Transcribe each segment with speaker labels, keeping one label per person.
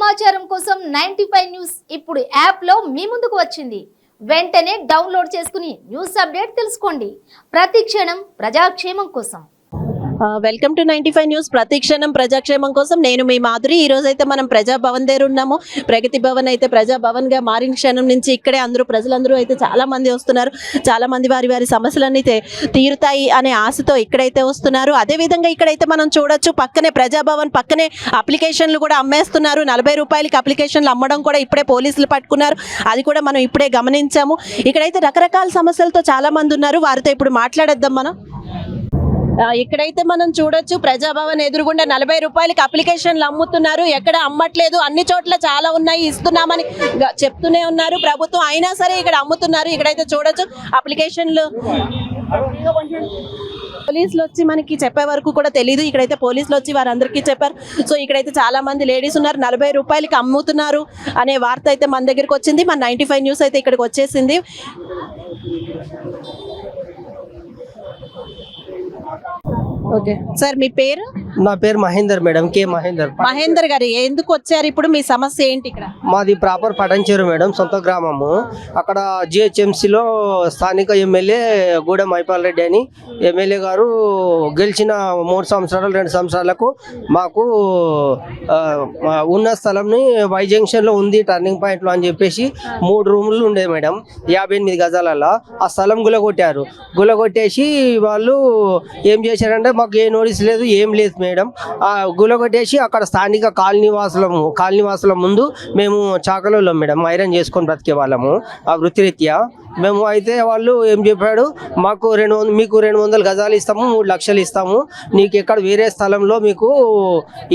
Speaker 1: సమాచారం కోసం 95 న్యూస్ ఇప్పుడు యాప్ లో మీ ముందుకు వచ్చింది. వెంటనే డౌన్లోడ్ చేసుకుని న్యూస్ అప్డేట్ తెలుసుకోండి. ప్రతి క్షణం ప్రజాక్షేమం కోసం.
Speaker 2: Welcome to 95 news. ప్రతిక్షణం ప్రజాక్షేమం కోసం నేను మీ మాధురి. ఈ రోజు అయితే మనం ప్రజాభవన్ దగ్గర ఉన్నాము. ప్రగతి భవన్ అయితే ప్రజాభవన్ గా మారిన క్షణం నుంచి ఇక్కడే ప్రజలందరూ అయితే చాలా మంది వస్తున్నారు. చాలా మంది వారి సమస్యలన్నీ తీరుతాయి అనే ఆశతో ఇక్కడైతే వస్తున్నారు. అదే విధంగా ఇక్కడైతే మనం చూడొచ్చు, పక్కనే ప్రజాభవన్ పక్కనే అప్లికేషన్లు కూడా అమ్మేస్తున్నారు. 40 రూపాయలకి అప్లికేషన్లు అమ్మడం కూడా ఇప్పుడే పోలీసులు పట్టుకున్నారు. అది కూడా మనం ఇప్పుడే గమనించాము. ఇక్కడైతే రకరకాల సమస్యలతో చాలా మంది ఉన్నారు. వారితో ఇప్పుడు మాట్లాడేద్దాం మనం. ఇక్కడైతే మనం చూడొచ్చు, ప్రజాభవన్ ఎదురుగుండా 40 రూపాయలకి అప్లికేషన్లు అమ్ముతున్నారు. ఎక్కడ అమ్మట్లేదు, అన్ని చోట్ల చాలా ఉన్నాయి, ఇస్తున్నామని చెప్తూనే ఉన్నారు ప్రభుత్వం. అయినా సరే ఇక్కడ అమ్ముతున్నారు. ఇక్కడైతే చూడొచ్చు అప్లికేషన్లు. పోలీసులు వచ్చి మనకి చెప్పే వరకు కూడా తెలియదు. ఇక్కడైతే పోలీసులు వచ్చి వారందరికీ చెప్పారు. సో ఇక్కడైతే చాలా మంది లేడీస్ ఉన్నారు. 40 రూపాయలకి అమ్ముతున్నారు అనే వార్త అయితే మన దగ్గరికి వచ్చింది. మన 95 న్యూస్ అయితే ఇక్కడికి వచ్చేసింది. ఓకే సార్, మీ పేరు?
Speaker 3: నా పేరు మహేందర్ మేడం, కే మహేందర్.
Speaker 2: మహేందర్ గారు, ఎందుకు వచ్చారు ఇప్పుడు? మీ సమస్య ఏంటి ఇక్కడ?
Speaker 3: మాది ప్రాపర్ పటంచేరు మేడం, సొంత గ్రామము. అక్కడ జిహెచ్ఎంసీలో స్థానిక ఎమ్మెల్యే గూడెం మైపాల్ రెడ్డి అని ఎమ్మెల్యే గారు గెలిచిన 3 సంవత్సరాలు 2 సంవత్సరాలకు మాకు ఉన్న స్థలంని వై జంక్షన్లో ఉంది టర్నింగ్ పాయింట్లో అని చెప్పేసి 3 రూములు ఉండే మేడం, 58 గజాలలో. ఆ స్థలం గులగొట్టేసి వాళ్ళు ఏం చేశారంటే మాకు ఏ నోటీస్ లేదు, ఏం లేదు మేడం. ఆ గులగొట్టేసి అక్కడ స్థానిక కాలనీవాసుల ముందు మేము చాకలలో మేడం ఐరన్ చేసుకొని బ్రతికే వాళ్ళము ఆ వృత్తిరీత్యా. మేము అయితే వాళ్ళు ఏం చెప్పాడు, మీకు 200 గజాలు ఇస్తాము, 3 లక్షలు ఇస్తాము, నీకు ఎక్కడ వేరే స్థలంలో మీకు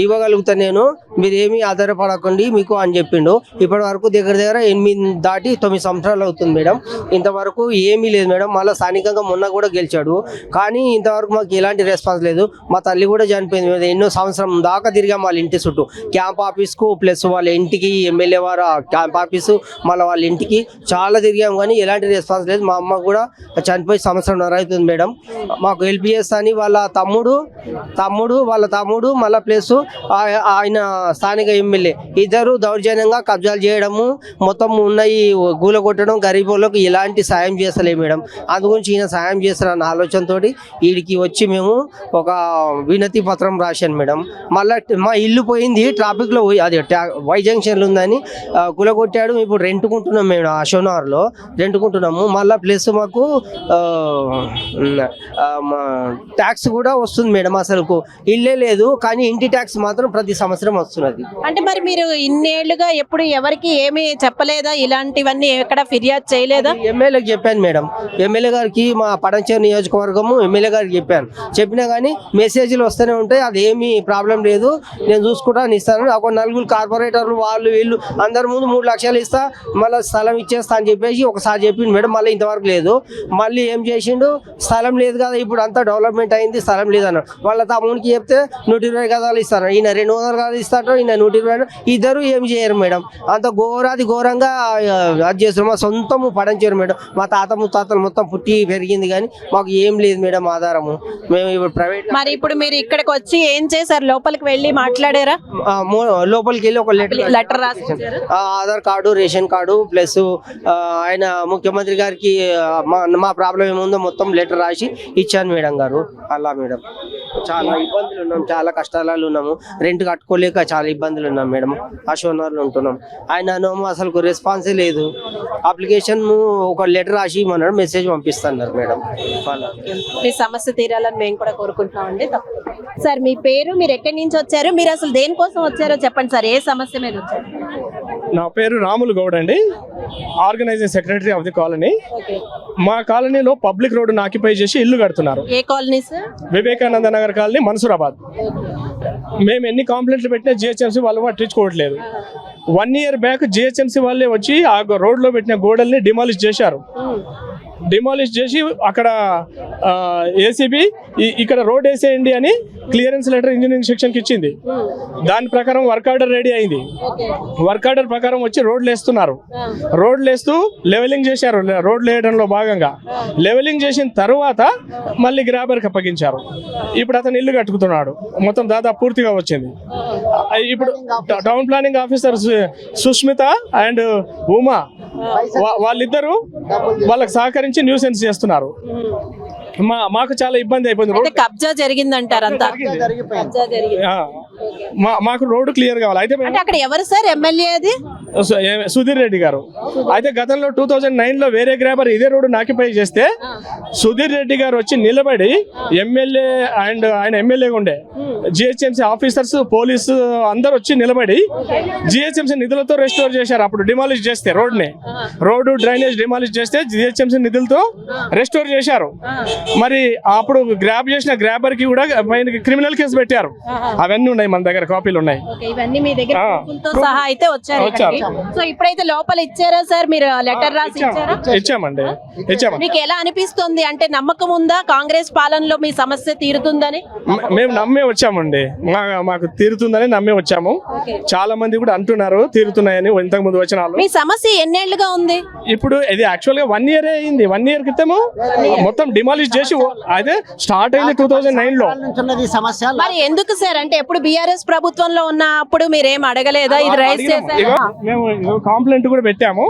Speaker 3: ఇవ్వగలుగుతా నేను, మీరు ఏమీ ఆధారపడకండి మీకు అని చెప్పిండు. ఇప్పటి వరకు దగ్గర 8 దాటి 9 సంవత్సరాలు అవుతుంది మేడం. ఇంతవరకు ఏమీ లేదు మేడం. మళ్ళీ స్థానికంగా మొన్న కూడా గెలిచాడు, కానీ ఇంతవరకు మాకు ఎలాంటి రెస్పాన్స్ లేదు. మా తల్లి కూడా చనిపోయింది మేడం. ఎన్నో సంవత్సరం దాకా తిరిగాం వాళ్ళ ఇంటి చుట్టూ, క్యాంప్ ఆఫీస్కు ప్లస్ వాళ్ళ ఇంటికి, ఎమ్మెల్యే వారు క్యాంప్ ఆఫీసు, మళ్ళీ వాళ్ళ ఇంటికి చాలా తిరిగాం, కానీ ఎలాంటి రెస్పాన్స్ లేదు. మా అమ్మ కూడా చనిపోయి 1.5 సంవత్సరం అవుతుంది మేడం. మాకు ఎల్పిఎస్ అని వాళ్ళ తమ్ముడు మళ్ళీ ప్లస్ ఆయన స్థానిక ఎమ్మెల్యే ఇద్దరు దౌర్జన్యంగా కబ్జాలు చేయడము, మొత్తం ఉన్నాయి గూల కొట్టడం, గరీబ్ వాళ్ళకి ఎలాంటి సాయం చేస్తలే మేడం. అందుగురించి ఈయన సాయం చేస్తారన్న ఆలోచనతో వీడికి వచ్చి మేము ఒక వినతి పత్రం రాశాను మేడం. మళ్ళీ మా ఇల్లు పోయింది ట్రాఫిక్లో, అది వై జంక్షన్లు ఉందని గులగొట్టాడు. ఇప్పుడు రెంట్కుంటున్నాం మేడం, అశోనగర్లో రెంట్కుంటున్నాము. మళ్ళీ ప్లస్ మాకు ట్యాక్స్ కూడా వస్తుంది మేడం. అసలు ఇల్లే లేదు, కానీ ఇంటి ట్యాక్స్ మాత్రం ప్రతి సంవత్సరం వస్తున్నది.
Speaker 2: అంటే మరి మీరు ఇన్నేళ్లుగా ఎప్పుడు ఎవరికి ఏమీ చెప్పలేదా? ఇలాంటివన్నీ ఎక్కడ ఫిర్యాదు చేయలేదా?
Speaker 3: ఎమ్మెల్యేకి చెప్పాను మేడం, ఎమ్మెల్యే గారికి, మా పటంచేరు నియోజకవర్గము ఎమ్మెల్యే గారికి చెప్పినా కానీ మెసేజ్లు వస్తూనే ఉంటాయి. అది ఏమీ ప్రాబ్లం లేదు, నేను చూసుకుంటాను, ఇస్తాను. ఒక 4 కార్పొరేటర్లు వీళ్ళు అందరి ముందు 3 లక్షలు ఇస్తా, మళ్ళీ స్థలం ఇచ్చేస్తా అని చెప్పేసి ఒకసారి చెప్పిండు మేడం. మళ్ళీ ఇంతవరకు లేదు. మళ్ళీ ఏం చేసిండు, స్థలం లేదు కదా, ఇప్పుడు అంతా డెవలప్మెంట్ అయింది, స్థలం లేదన్నాడు. వాళ్ళ తమ్మునికి చెప్తే 120 గజాలు ఇస్తాను, ఈయన 200 గజాలు ఇస్తాడు, ఈయన 120. ఇద్దరు ఏం చేయరు మేడం. అంత ఘోరంగా అది చేస్తారు. మా సొంతము పడంచేరు మేడం, మా తాత ముత్తాతలు మొత్తం పుట్టి పెరిగింది, కానీ మాకు ఏం లేదు మేడం ఆధారము. మేము ఇప్పుడు ప్రైవేట్.
Speaker 2: మరి ఇప్పుడు మీరు ఇక్కడికి వచ్చి ఏం చేశారు? లోపలికి వెళ్ళి మాట్లాడారా?
Speaker 3: లోపలికి వెళ్ళి ఒక
Speaker 2: లెటర్ రాసి
Speaker 3: Aadhaar card, ration card plus ఆయన ముఖ్యమంత్రి గారికి మా ప్రాబ్లం ఏముందో మొత్తం లెటర్ రాసి ఇచ్చాను మేడం గారు. అలా మేడం చాలా ఇబ్బందులు ఉన్నాం, చాలా కష్టాలు ఉన్నాము, రెంట్ కట్టుకోలేక చాలా ఇబ్బందులు ఉన్నాం మేడం. అశోనగర్లో ఉంటున్నాం. ఆయన అసలు రెస్పాన్సే లేదు. అప్లికేషన్ ఒక లెటర్ రాసి ఇవ్వమన్నాడు, మెసేజ్ పంపిస్తున్నారు మేడం.
Speaker 2: మీ సమస్య తీరాలని మేము కూడా కోరుకుంటున్నామండి. సార్, మీ పేరు, మీరు ఎక్కడి నుంచి వచ్చారు, మీరు అసలు దేనికోసం వచ్చారో చెప్పండి సార్. ఏ సమస్య మీద వచ్చారు?
Speaker 4: నా పేరు రాములు గౌడ్ అండి, organizing secretary of the colony. మా కాలనీలో పబ్లిక్ రోడ్డును ఆక్యుపై చేసి ఇల్లు కడుతున్నారు.
Speaker 2: ఏ colony sir?
Speaker 4: Vivekananda Nagar colony, Mansoorabad. మేము ఎన్ని కంప్లైంట్లు పెట్టినా జిహెచ్ఎంసీ వాళ్ళు పట్టించుకోవట్లేదు. 1 year బ్యాక్ జిహెచ్ఎంసీ వాళ్ళే వచ్చి ఆ రోడ్లో పెట్టిన గోడల్ని డిమాలిష్ చేశారు. డిమాలిష్ చేసి అక్కడ ఏసీబీ ఇక్కడ రోడ్ వేసేయండి అని క్లియరెన్స్ లెటర్ ఇంజనీరింగ్ సెక్షన్కి ఇచ్చింది. దాని ప్రకారం వర్క్ ఆర్డర్ రెడీ అయింది. వర్క్ ఆర్డర్ ప్రకారం వచ్చి రోడ్లు వేస్తున్నారు. రోడ్లు వేస్తూ లెవెలింగ్ చేశారు. రోడ్లు వేయడంలో భాగంగా లెవెలింగ్ చేసిన తర్వాత మళ్ళీ గ్రాబర్కి అప్పగించారు. ఇప్పుడు అతను ఇల్లు కట్టుకుతున్నాడు. మొత్తం దాదాపు పూర్తిగా వచ్చింది. ఇప్పుడు town planning officer Sushmita and Uma వాళ్ళిద్దరూ వాళ్ళకి సహకరించి న్యూసెన్స్ చేస్తున్నారు. మాకు చాలా ఇబ్బంది అయిపోయింది.
Speaker 2: అంటే కబ్జా జరిగిందంటారు అంతా. కబ్జా జరిగింది.
Speaker 4: మాకు రోడ్డు క్లియర్ కావాలి. అయితే
Speaker 2: అంటే అక్కడ ఎవరు సార్ ఎమ్మెల్యే? అది
Speaker 4: సుధీర్ రెడ్డి గారు. అయితే గతంలో 2009లో వేరే గ్రాబర్ ఇదే రోడ్డు ఆక్యుపై చేస్తే సుధీర్ రెడ్డి గారు వచ్చి నిలబడి ఎమ్మెల్యే అండ్ ఆయన ఎమ్మెల్యేగా ఉండే జిహెచ్ఎంసీ ఆఫీసర్స్ పోలీసు అందరు వచ్చి నిలబడి జిహెచ్ఎంసీ నిధులతో రెస్టోర్ చేశారు. అప్పుడు డిమాలిష్ చేస్తే రోడ్డు డ్రైనేజ్ డిమాలిష్ చేస్తే జిహెచ్ఎంసీ నిధులతో రెస్టోర్ చేశారు. మరి అప్పుడు గ్రాబ్ చేసిన గ్రాబర్ కి కూడా క్రిమినల్ కేసు పెట్టారు. అవన్నీ ఉన్నాయి, మన దగ్గర కాపీలు ఉన్నాయి.
Speaker 2: ఇవన్నీ మీ దగ్గర ప్రూఫ్లతో సహా అయితే వచ్చారు. సో ఇప్పుడైతే లోపల ఇచ్చారా సార్? మీరు లెటర్ రాసి ఇచ్చారా?
Speaker 4: ఇచ్చామండి.
Speaker 2: మీకు ఎలా అనిపిస్తుంది? అంటే నమ్మకం ఉందా కాంగ్రెస్ పాలనలో మీ సమస్య తీరుతుందని?
Speaker 4: మేము నమ్మే వచ్చామండి. మాకు తీరుతుందని నమ్మే వచ్చాము. చాలా మంది కూడా అంటున్నారు తీరుతున్నాయని ఇంతకు ముందు వచ్చిన వాళ్ళు.
Speaker 2: మీ సమస్య ఎన్నేళ్లుగా ఉంది?
Speaker 4: ఇప్పుడు ఇది యాక్చువల్ గా 1 year అయింది. 1 year క్రితము మొత్తం డిమాలిష్ చేసి అయితే స్టార్ట్ అయింది 2009లో.
Speaker 2: మరి ఎందుకు సార్? అంటే ఎప్పుడు బీఆర్ఎస్ ప్రభుత్వంలో ఉన్నప్పుడు మీరేం అడగలేదా? ఇది రైస్ చేశారా?
Speaker 4: మేము కాంప్లైంట్ కూడా పెట్టాము.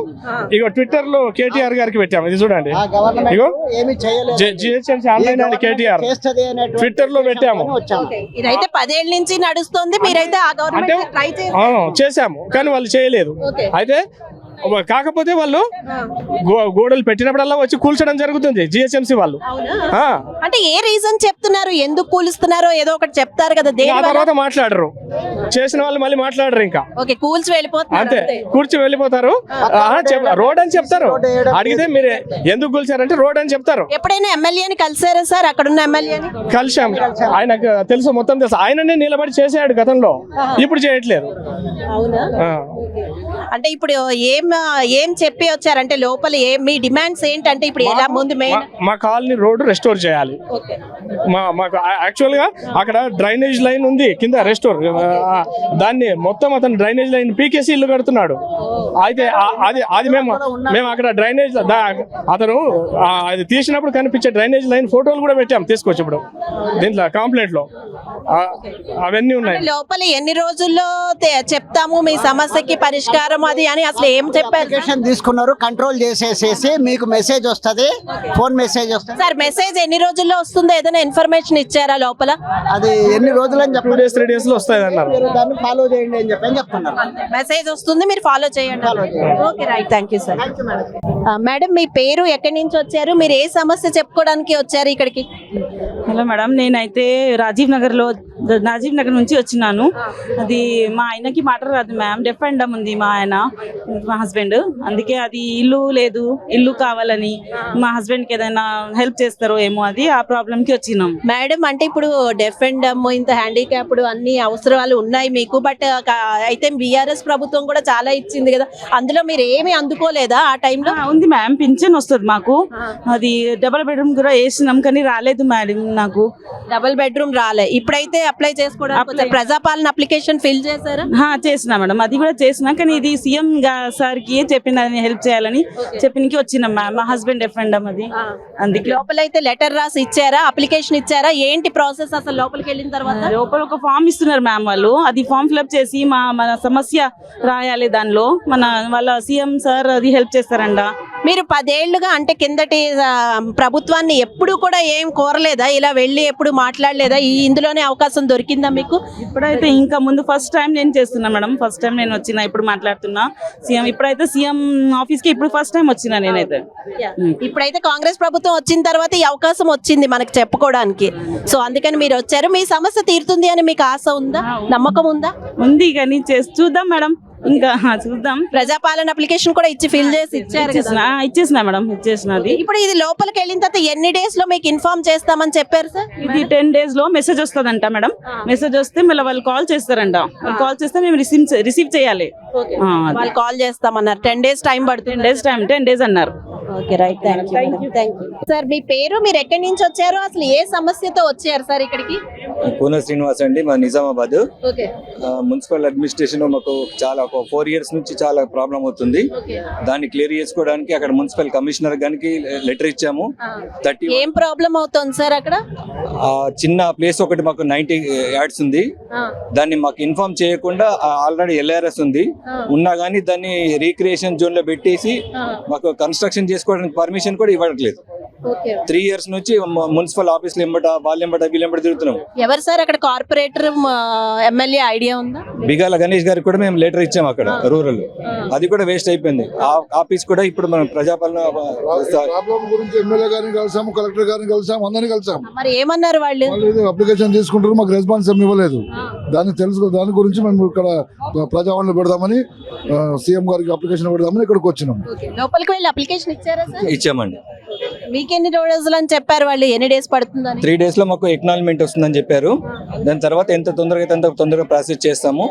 Speaker 4: ఇగో ట్విట్టర్ లో కేటీఆర్ గారికి పెట్టాము. ఇది చూడండి, ఇగో జిహెచ్ఎంసీ ఆన్లైన్ అని కేటీఆర్ ట్విట్టర్ లో పెట్టాము.
Speaker 2: ఇదైతే 10 ఏళ్ల నుంచి నడుస్తుంది. మీరైతే ఆ గవర్నమెంట్ ట్రై
Speaker 4: చేశాము కానీ వాళ్ళు చేయలేదు. అయితే కాకపోతే వాళ్ళు గోడలు పెట్టినప్పుడల్లా వచ్చి కూల్చడం జరుగుతుంది జిహెచ్ఎంసీ వాళ్ళు.
Speaker 2: అంటే ఏ రీజన్ చెప్తున్నారు? ఎందుకు కూలుస్తున్నారో ఏదో ఒకటి చెప్తారు కదా.
Speaker 4: ఆ తర్వాత మాట్లాడరు. చేసిన వాళ్ళు మళ్ళీ మాట్లాడరు. ఇంకా
Speaker 2: కూల్చి వెళ్ళిపోతారు.
Speaker 4: అంతే, కూర్చి వెళ్ళిపోతారు. రోడ్ అని చెప్తారు. అడిగితే మీరు ఎందుకు కూల్చారంటే రోడ్ అని చెప్తారు.
Speaker 2: ఎప్పుడైనా ఎమ్మెల్యేని కలిసారా సార్? అక్కడున్న ఎమ్మెల్యేని
Speaker 4: కలిసాం. ఆయనకు తెలుసు, మొత్తం తెలుసు. ఆయననే నిలబడి చేసాడు గతంలో, ఇప్పుడు చేయట్లేదు.
Speaker 2: అంటే ఇప్పుడు ఏం చెప్పి వచ్చారంటే లోపల మీ డిమాండ్స్ ఏంటంటే ఇప్పుడు ఎలా ముందు
Speaker 4: మా కాలనీ రోడ్డు రెస్టోర్ చేయాలి. మాకు యాక్చువల్ గా అక్కడ డ్రైనేజ్ లైన్ ఉంది కింద రెస్టోర్. దాన్ని మొత్తం అతను డ్రైనేజ్ లైన్ పీకేసి ఇల్లు కడుతున్నాడు. అయితే అది మేము అక్కడ డ్రైనేజ్ అతను అది తీసినప్పుడు కనిపించే డ్రైనేజ్ లైన్ ఫోటోలు కూడా పెట్టాము తీసుకొచ్చి ఇప్పుడు దీంట్లో కంప్లైంట్ లో. అవన్నీ ఉన్నాయి.
Speaker 2: లోపల ఎన్ని రోజుల్లో చెప్తాము మీ సమస్యకి పరిష్కారం అది అని అసలు ఏం చెప్పారు?
Speaker 5: తీసుకున్నారు, కంట్రోల్ చేసేసేసి మీకు మెసేజ్ వస్తుంది, ఫోన్ మెసేజ్ వస్తుంది.
Speaker 2: సార్ మెసేజ్ ఎన్ని రోజుల్లో వస్తుందో ఏదైనా ఇన్ఫర్మేషన్ ఇచ్చారా లోపల?
Speaker 5: అది ఎన్ని రోజులు అని చెప్పి
Speaker 4: 2 days 3 days లో వస్తుంది అన్నారు.
Speaker 5: దాన్ని ఫాలో చేయండి అని చెప్పి చెప్తున్నారు.
Speaker 2: మెసేజ్ వస్తుంది, మీరు ఫాలో చేయండి. Okay right, thank you sir. Madam మీ పేరు, ఎక్కడి నుంచి వచ్చారు, మీరు ఏ సమస్య చెప్పుకోవడానికి వచ్చారు ఇక్కడికి?
Speaker 6: హలో మేడం, నేనైతే రాజీవ్ నగర్ నుంచి వచ్చినాను. అది మా ఆయనకి మాట రాదు మ్యామ్, డెఫ్ అండ్ డమ్ ఉంది మా హస్బెండ్. అందుకే అది ఇల్లు కావాలని మా హస్బెండ్ కి ఏదైనా హెల్ప్ చేస్తారో ఏమో, అది ఆ ప్రాబ్లం కి వచ్చినాం.
Speaker 2: మేడం అంటే ఇప్పుడు డెఫ్ అండ్ డమ్, ఇంత హ్యాండిక్యాప్డ్ అన్ని అవసరాలు ఉన్నాయి మీకు. బట్ అయితే బీఆర్ఎస్ ప్రభుత్వం కూడా చాలా ఇచ్చింది కదా, అందులో మీరు ఏమి అందుకోలేదా ఆ టైంలో?
Speaker 6: ఉంది మ్యామ్, పింఛన్ వస్తుంది మాకు. అది డబుల్ బెడ్రూమ్ కూడా వేసినాం కానీ రాలేదు మేడం నాకు.
Speaker 2: డబుల్ బెడ్రూమ్ రాలే. ఇప్పుడైతే అప్లై చేసుకోవడానికి ప్రజాపాలన అప్లికేషన్ ఫిల్ చేశారా?
Speaker 6: చేసినా మేడం, అది కూడా చేసినా. కానీ ఇది సీఎం సార్ కి చెప్పిందని హెల్ప్ చేయాలని చెప్పినకి వచ్చినాం మ్యామ్. మా హస్బెండ్ ఎఫ్ఎండమ్ అది. అందుకే
Speaker 2: లోపలైతే లెటర్ రాసి ఇచ్చారా, అప్లికేషన్ ఇచ్చారా? ఏంటి ప్రాసెస్ అసలు లోపలికి వెళ్ళిన తర్వాత?
Speaker 6: లోపల ఒక ఫామ్ ఇస్తున్నారు మ్యామ్ వాళ్ళు. అది ఫామ్ ఫిల్అప్ చేసి మన సమస్య రాయాలి. దానిలో వాళ్ళ సీఎం సార్ అది హెల్ప్ చేస్తారంట.
Speaker 2: మీరు 10 ఏళ్లుగా అంటే కిందటి ప్రభుత్వాన్ని ఎప్పుడు కూడా ఏం కోరలేదా? ఇలా వెళ్ళి ఎప్పుడు మాట్లాడలేదా? ఇందులోనే అవకాశం దొరికిందా మీకు?
Speaker 6: ఇప్పుడైతే ఇంకా ముందు ఫస్ట్ టైం నేను చేస్తున్నా మేడం. ఫస్ట్ టైం నేను వచ్చిన, ఇప్పుడు మాట్లాడుతున్నా సీఎం. ఇప్పుడైతే సీఎం ఆఫీస్ కి ఇప్పుడు ఫస్ట్ టైం వచ్చినా నేనైతే.
Speaker 2: ఇప్పుడైతే కాంగ్రెస్ ప్రభుత్వం వచ్చిన తర్వాత ఈ అవకాశం వచ్చింది మనకు చెప్పుకోవడానికి. సో అందుకని మీరు వచ్చారు. మీ సమస్య తీరుతుంది అని మీకు ఆశ ఉందా, నమ్మకం ఉందా?
Speaker 6: ఉంది, కానీ చూద్దాం మేడం, ఇంకా చూద్దాం.
Speaker 2: ప్రజాపాలన అప్లికేషన్ కూడా ఇచ్చి ఫిల్ చేసి
Speaker 6: ఇచ్చేసిన మేడం, ఇచ్చేసినది.
Speaker 2: ఇప్పుడు ఇది లోపలికి వెళ్ళిన తర్వాత ఎన్ని డేస్ లో మీకు ఇన్ఫార్మ్ చేస్తామని చెప్పారు సార్?
Speaker 6: ఇది 10 days లో మెసేజ్ వస్తుందంట మేడం. మెసేజ్ వస్తే మళ్ళీ వాళ్ళు కాల్ చేస్తారంట. కాల్ చేస్తే మేము రిసీవ్ చేయాలి.
Speaker 2: వాళ్ళు కాల్ చేస్తామన్నారు. 10 days టైం పడుతుంది.
Speaker 6: 10 days అన్నారు.
Speaker 2: Okay right, thank you. Sir మీ పేరు, మీరు ఎక్కడి నుంచి వచ్చారు, అసలు ఏ సమస్యతో వచ్చారు సార్ ఇక్కడికి?
Speaker 7: పూన శ్రీనివాస్ అండి, మా నిజామాబాద్.
Speaker 2: ఓకే
Speaker 7: మున్సిపల్ అడ్మినిస్ట్రేషన్ మాకు చాలా 4 years నుంచి చాలా ప్రాబ్లం అవుతుంది. దాన్ని క్లియర్ చేసుకోవడానికి అక్కడ మున్సిపల్ కమిషనర్ గారికి లెటర్ ఇచ్చాము. 30
Speaker 2: ఏం ప్రాబ్లం అవుతుంది సార్ అక్కడ?
Speaker 7: చిన్న ప్లేస్ ఒకటి మాకు 90 yards ఉంది. దాన్ని మాకు ఇన్ఫార్మ్ చేయకుండా ఆల్రెడీ LRS ఉంది ఉన్నా కానీ దాన్ని రీక్రియేషన్ జోన్ లో పెట్టేసి మాకు కన్స్ట్రక్షన్ చేసుకోవడానికి పర్మిషన్ కూడా ఇవ్వట్లేదు. 3 years నుంచి మున్సిపల్ ఆఫీస్ లో వీళ్ళెంబట తిరుగుతున్నాం.
Speaker 2: ఎవరు సార్ అక్కడ కార్పొరేటర్, ఎమ్మెల్యే ఐడియా ఉందా?
Speaker 7: బిగాల గణేష్ గారికి కూడా మేము లెటర్ ఇచ్చాము అక్కడ రూరల్, అది కూడా వేస్ట్ అయిపోయింది. ఆఫీస్ కూడా ఇప్పుడు మనం ప్రజాపాలన
Speaker 8: ప్రాబ్లం గురించి ఎమ్మెల్యే గారిని కలిసాము, కలెక్టర్ గారిని కలిసాము, అందరినీ కలిసాము.
Speaker 2: మరి ఏమన్నారు వాళ్ళు?
Speaker 8: అప్లికేషన్ తీసుకుంటారు, మాకు రెస్పాన్స్ ఏమి ఇవ్వలేదు. దాని గురించి మేము ఇక్కడ ప్రజావాణిలో పెడదామని సీఎం గారికి అప్లికేషన్ పెడదామని ఇక్కడికి వచ్చినాం.
Speaker 2: లోపలికి వెళ్ళి అప్లికేషన్ ఇచ్చారా సార్?
Speaker 7: ఇచ్చామండి.
Speaker 2: మీకెన్ని రోజులు అని చెప్పారు వాళ్ళు? ఎన్ని డేస్ పడుతుందని?
Speaker 7: 3 days లో మాకు ఎక్నాలజ్మెంట్ వస్తుందని చెప్పారు. దాని తర్వాత ఎంత తొందరగా అయితే అంత తొందరగా ప్రాసెస్ చేస్తాము,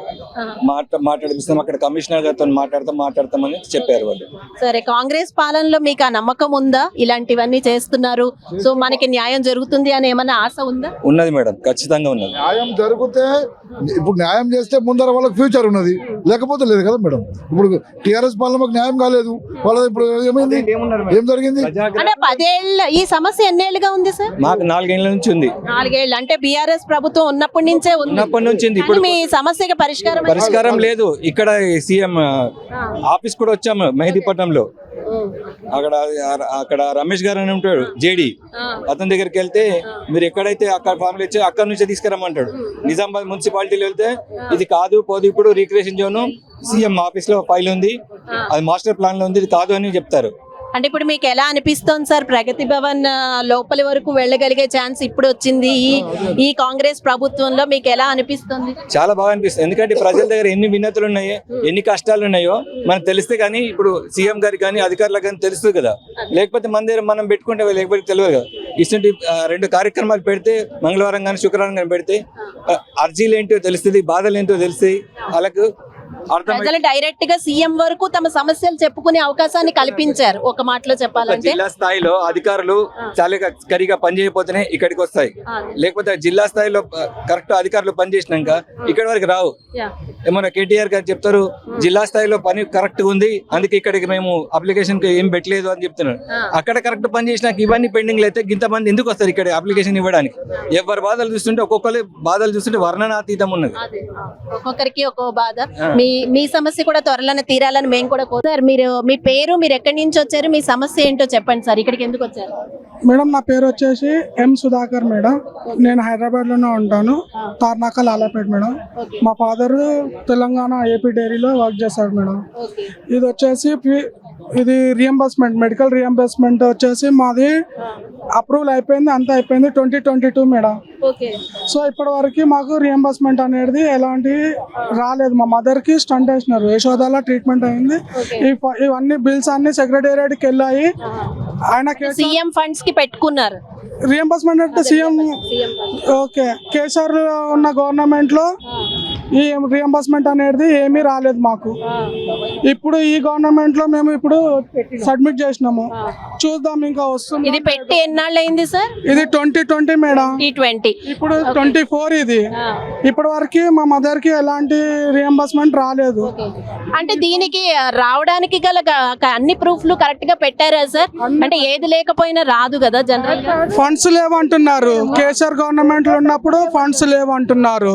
Speaker 7: మాట్లాడిస్తాం. అక్కడ కమిషనర్ గారితో మాట్లాడతామని చెప్పారు వాళ్ళు.
Speaker 2: సరే, కాంగ్రెస్ పాలనలో మీకు ఆ నమ్మకం ఉందా? ఇలాంటివన్నీ చేస్తున్నారు, సో మనకి న్యాయం జరుగుతుంది అని ఏమైనా ఆశ ఉందా?
Speaker 7: ఉన్నది మేడం, ఖచ్చితంగా ఉన్నది.
Speaker 8: న్యాయం జరిగితే ఇప్పుడు న్యాయం చేస్తే ముందర వాళ్ళకి ఫ్యూచర్ ఉన్నది, లేకపోతే లేదు కదా మేడం. ఇప్పుడు టీఆర్ఎస్ పాలన మాకు న్యాయం కాలేదు, వాళ్ళది ఇప్పుడు ఏమైంది, ఏం జరిగింది?
Speaker 2: అంటే 10 ఏళ్ళ ఈ సమస్య ఎన్నేళ్లుగా ఉంది సార్?
Speaker 7: మాకు 4 ఏళ్ల నుంచి ఉంది.
Speaker 2: 4 ఏళ్ళు అంటే బీఆర్ఎస్ ప్రభుత్వం ఉన్నప్పటి నుంచే ఉంది.
Speaker 7: ఉన్నప్పటి నుంచి ఉంది. ఇప్పుడు
Speaker 2: మీ సమస్యకి పరిష్కారం
Speaker 7: లేదు. ఇక్కడ సీఎం ఆఫీస్ కూడా వచ్చాము మెహదీపట్నంలో. అక్కడ రమేష్ గారు అని ఉంటాడు జేడి, అతని దగ్గరికి వెళ్తే మీరు ఎక్కడైతే అక్కడ ఫార్ములు ఇచ్చే అక్కడ నుంచే తీసుకురమ్మంటాడు. నిజామాబాద్ మున్సిపాలిటీలో వెళ్తే ఇది కాదు పోదు, ఇప్పుడు రీక్రియేషన్ జోన్ సీఎం ఆఫీస్ లో ఫైల్ ఉంది, అది మాస్టర్ ప్లాన్ లో ఉంది, ఇది కాదు అని చెప్తారు.
Speaker 2: అంటే ఇప్పుడు మీకు ఎలా అనిపిస్తోంది సార్? ప్రగతి భవన్ లోపలి వరకు వెళ్ళగలిగే ఛాన్స్ ఇప్పుడు వచ్చింది ఈ కాంగ్రెస్ ప్రభుత్వంలో, మీకు ఎలా అనిపిస్తుంది?
Speaker 7: చాలా బాగా అనిపిస్తుంది. ఎందుకంటే ప్రజల దగ్గర ఎన్ని విన్నతులు ఉన్నాయో, ఎన్ని కష్టాలు ఉన్నాయో మనకు తెలిస్తే కానీ ఇప్పుడు సీఎం గారికి కానీ అధికారులకు కానీ తెలుస్తుంది కదా. లేకపోతే మన దగ్గర మనం పెట్టుకుంటే లేకపోతే తెలియదు కదా. ఇటువంటి 2 కార్యక్రమాలు పెడితే, మంగళవారం కానీ శుక్రవారం కానీ పెడితే అర్జీలు ఏంటో తెలుస్తుంది, బాధలు ఏంటో తెలుస్తాయి వాళ్ళకు.
Speaker 2: ప్రజలు డైరెక్ట్ గా సీఎం వరకు తమ సమస్యలు చెప్పుకునే అవకాశాన్ని కల్పించారు. ఒక మాటలో చెప్పాలంటే
Speaker 7: జిల్లా స్థాయిలో అధికారులు చాలా సరిగా పనిచేయకపోతేనే ఇక్కడికి వస్తాయి, లేకపోతే జిల్లా స్థాయిలో కరెక్ట్ అధికారులు పనిచేసినాక ఇక్కడ వరకు రావు. ఏమన్నా కేటీఆర్ గారు చెప్తారు జిల్లా స్థాయిలో పని కరెక్ట్ ఉంది, అందుకే ఇక్కడికి మేము అప్లికేషన్ ఏం పెట్టలేదు అని చెప్తున్నారు. అక్కడ కరెక్ట్ పని చేసినాక ఇవన్నీ పెండింగ్ అయితే ఇంతమంది ఎందుకు వస్తారు ఇక్కడ అప్లికేషన్ ఇవ్వడానికి? ఎవరి బాధలు చూస్తుంటే ఒక్కొక్కరి బాధలు చూస్తుంటే వర్ణనాతీతం ఉన్నది.
Speaker 2: ఒక్కొక్కరికి ఒక్కో బాధ. మీ సమస్య కూడా త్వరలోనే తీరాలని మేము కూడా సార్. మీ పేరు, మీరు ఎక్కడి నుంచి వచ్చారు, మీ సమస్య ఏంటో చెప్పండి సార్. ఇక్కడికి ఎందుకు వచ్చారు?
Speaker 9: మేడం నా పేరు వచ్చేసి ఎం సుధాకర్ మేడం. నేను హైదరాబాద్ లోనే ఉంటాను, తార్నాక లాలాపేట మేడం. మా ఫాదర్ తెలంగాణ ఏపీ డైరీలో వర్క్ చేశాడు మేడం. ఇది వచ్చేసి ఇది రియంబర్స్మెంట్, మెడికల్ రియంబర్స్మెంట్ వచ్చేసి మాది అప్రూవల్ అయిపోయింది, అంతా అయిపోయింది 2022 మేడం. సో ఇప్పటి వరకు మాకు రియంబర్స్మెంట్ అనేది ఎలాంటి రాలేదు. మా మదర్ కి స్టంట్ వేసినారు, యశోదాలో ట్రీట్మెంట్ అయింది. ఇవన్నీ బిల్స్ అన్ని సెక్రటేరియట్కి వెళ్ళాయి. ఆయన
Speaker 2: సీఎం ఫండ్స్ కి పెట్టుకున్నారు
Speaker 9: రియంబర్స్మెంట్ అంటే సీఎం. ఓకే, కేసీఆర్ ఉన్న గవర్నమెంట్ లో ఈ రియంబర్స్మెంట్ అనేది ఏమీ రాలేదు మాకు. ఇప్పుడు ఈ గవర్నమెంట్ లో మేము ఇప్పుడు సబ్మిట్ చేసినాము, చూద్దాం ఇంకా వస్తుంది.
Speaker 2: ఇది పెట్టి ఎన్నాళ్ళు అయింది సార్?
Speaker 9: ఇది 2020 మేడం.
Speaker 2: 2020
Speaker 9: ఇప్పుడు 24 ఇది. ఇప్పటి వరకు మా మదర్ కి ఎలాంటి రియంబర్స్మెంట్ రాలేదు.
Speaker 2: అంటే దీనికి రావడానికి గల అన్ని ప్రూఫ్లు కరెక్ట్ గా పెట్టారా సార్? అంటే ఏది లేకపోయినా రాదు కదా జనరల్ గా.
Speaker 9: ఫండ్స్ లేవంటున్నారు, కేసీఆర్ గవర్నమెంట్ లో ఉన్నప్పుడు ఫండ్స్ లేవంటున్నారు,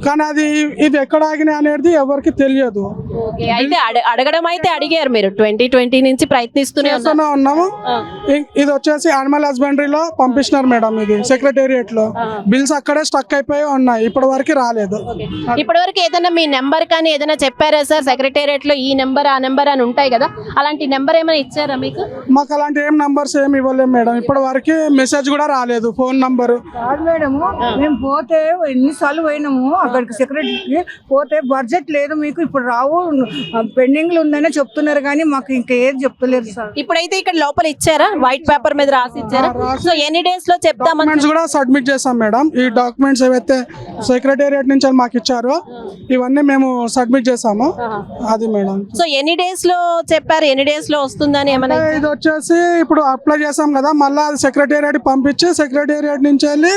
Speaker 9: కానీ అది ఇది ఎక్కడ ఆగినాయి అనేది ఎవరికి తెలియదు.
Speaker 2: అయితే అడగడం అయితే అడిగారు మీరు 2020 నుంచి ప్రయత్నిస్తూనే
Speaker 9: ఉన్నాము. ఇది వచ్చేసి యానిమల్ హస్బెండరీలో పంపిస్తున్నారు మేడం, ఇది సెక్రటేరియట్ లో బిల్స్ అక్కడే స్టక్ అయిపోయి ఉన్నాయి, ఇప్పటి వరకు రాలేదు.
Speaker 2: ఇప్పటి వరకు ఏదైనా మీ నెంబర్ కానీ ఏదైనా చెప్పారా సార్? సెక్రటేరియట్ లో ఈ నెంబర్ ఆ నెంబర్ అని ఉంటాయి కదా, అలాంటి నెంబర్ ఏమైనా ఇచ్చారా మీకు?
Speaker 9: మాకు అలాంటి ఏం నంబర్స్ ఏమి ఇవ్వలేము మేడం, ఇప్పటి వరకు మెసేజ్ కూడా రాలేదు, ఫోన్ నంబర్
Speaker 10: కాదు మేడం. మేము పోతే ఎన్నిసార్లు పోయినాము అక్కడికి, సెక్రటరీకి పోతే బడ్జెట్ లేదు మీకు ఇప్పుడు రావు పెండింగ్లు ఉందనే చెప్తున్నారు కానీ మాకు ఇంకా ఏది చెప్తలేరు సార్.
Speaker 2: ఇప్పుడైతే ఇక్కడ లోపల ఇచ్చారా, వైట్ పేపర్ మీద రాసి ఇచ్చారా? సో ఎన్ని డేస్ లో చెప్తామని
Speaker 9: డాక్యుమెంట్స్ కూడా సబ్మిట్ చేస్తాం మేడం. ఈ డాక్యుమెంట్స్ ఏవైతే సెక్రటేరియట్ నుంచి మాకు ఇచ్చారో ఇవన్నీ మేము సబ్మిట్ చేసాము. అది మేడం.
Speaker 2: సో ఎన్ని డేస్ లో చెప్పారు, ఎన్ని డేస్ లో వస్తుందని ఏమైనా?
Speaker 9: ఇది వచ్చేసి ఇప్పుడు అప్లై చేసాం కదా, మళ్ళీ అది సెక్రటేరియట్ పంపించి సెక్రటేరియట్ నుంచి వెళ్ళి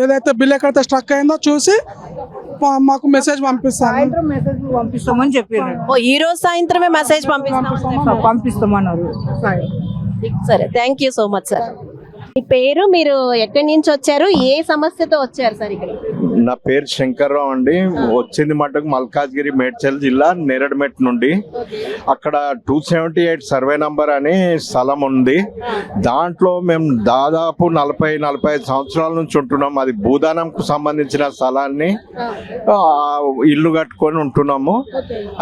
Speaker 9: ఏదైతే బిల్ ఎక్కడైతే స్ట్రక్ అయిందో చూసి మాకు మెసేజ్ పంపిస్తాం.
Speaker 10: సాయంత్రం మెసేజ్ పంపిస్తామని చెప్పారు.
Speaker 2: ఓ ఈ రోజు సాయంత్రమే మెసేజ్
Speaker 10: పంపిస్తామన్నారు.
Speaker 2: సరే, thank you so much sir. మీ పేరు, మీరు ఎక్కడి నుంచి వచ్చారు, ఏ సమస్యతో వచ్చారు సార్ ఇక్కడ?
Speaker 11: నా పేరు శంకర్రావు అండి. వచ్చింది మటుకు మల్కాజ్గిరి మేడ్చల్ జిల్లా నేరడ్మెట్ నుండి. అక్కడ 278 సర్వే నంబర్ అని స్థలం ఉంది. దాంట్లో మేము దాదాపు 40-45 సంవత్సరాల నుంచి ఉంటున్నాం. అది భూదానంకు సంబంధించిన స్థలాన్ని ఇల్లు కట్టుకొని ఉంటున్నాము.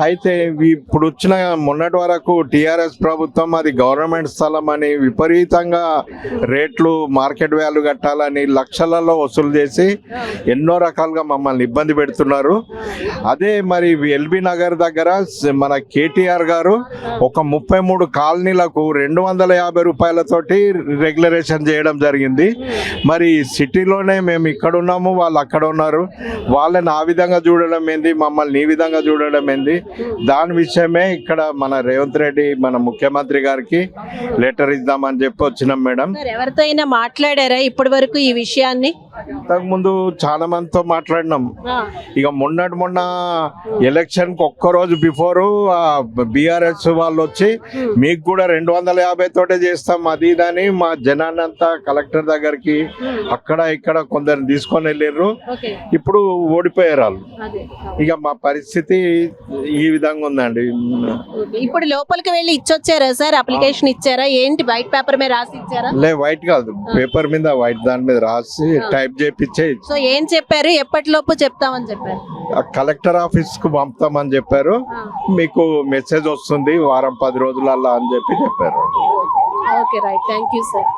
Speaker 11: అయితే ఇప్పుడు వచ్చిన మొన్నటి వరకు టిఆర్ఎస్ ప్రభుత్వం అది గవర్నమెంట్ స్థలం అని విపరీతంగా రేట్లు మార్కెట్ వాల్యూ కట్టాలని లక్షలలో వసూలు చేసి ఎన్నో రకాలుగా మమ్మల్ని ఇబ్బంది పెడుతున్నారు. అదే మరి ఎల్బీ నగర్ దగ్గర మన కేటీఆర్ గారు ఒక 33 కాలనీలకు 250 రూపాయలతోటి రెగ్యులరేషన్ చేయడం జరిగింది. మరి సిటీలోనే మేము ఇక్కడ ఉన్నాము, వాళ్ళు అక్కడ ఉన్నారు. వాళ్ళని ఆ విధంగా చూడడం ఏంది, మమ్మల్ని ఈ విధంగా చూడడం ఏంది? దాని విషయమే ఇక్కడ మన రేవంత్ రెడ్డి మన ముఖ్యమంత్రి గారికి లెటర్ ఇద్దామని చెప్పి వచ్చినాం మేడం.
Speaker 2: ఎవరితో అయినా మాట్లాడారా ఇప్పటి వరకు ఈ విషయాన్ని?
Speaker 11: ఇంతకుముందు చాలా మందితో మాట్లాడినాం. ఇక మొన్న ఎలక్షన్ కు ఒక్కరోజు బిఫోర్ బీఆర్ఎస్ వాళ్ళు వచ్చి మీకు కూడా 250 తోటే చేస్తాం అది ఇదని మా జనాన్ని అంతా కలెక్టర్ దగ్గరికి అక్కడ ఇక్కడ కొందరు తీసుకొని వెళ్ళారు. ఇప్పుడు ఓడిపోయారు వాళ్ళు. ఇక మా పరిస్థితి ఈ విధంగా ఉందండి.
Speaker 2: ఇప్పుడు లోపలికి వెళ్ళి ఇచ్చొచ్చారా సార్? అప్లికేషన్ ఇచ్చారా ఏంటి? వైట్ పేపర్ మీద రాసి ఇచ్చారా?
Speaker 11: లే, వైట్ కాదు, పేపర్ మీద వైట్ దాని మీద రాసి టైప్ చేయించే.
Speaker 2: సో ఏం చెప్పారు, ఎప్పటిలోపు చెప్తామని చెప్పారు?
Speaker 11: కలెక్టర్ ఆఫీస్ కు పంపుతామని చెప్పారు. మీకు మెసేజ్ వస్తుంది వారం 10 రోజులల్లా అని చెప్పి చెప్పారు.
Speaker 2: Okay right, thank you sir.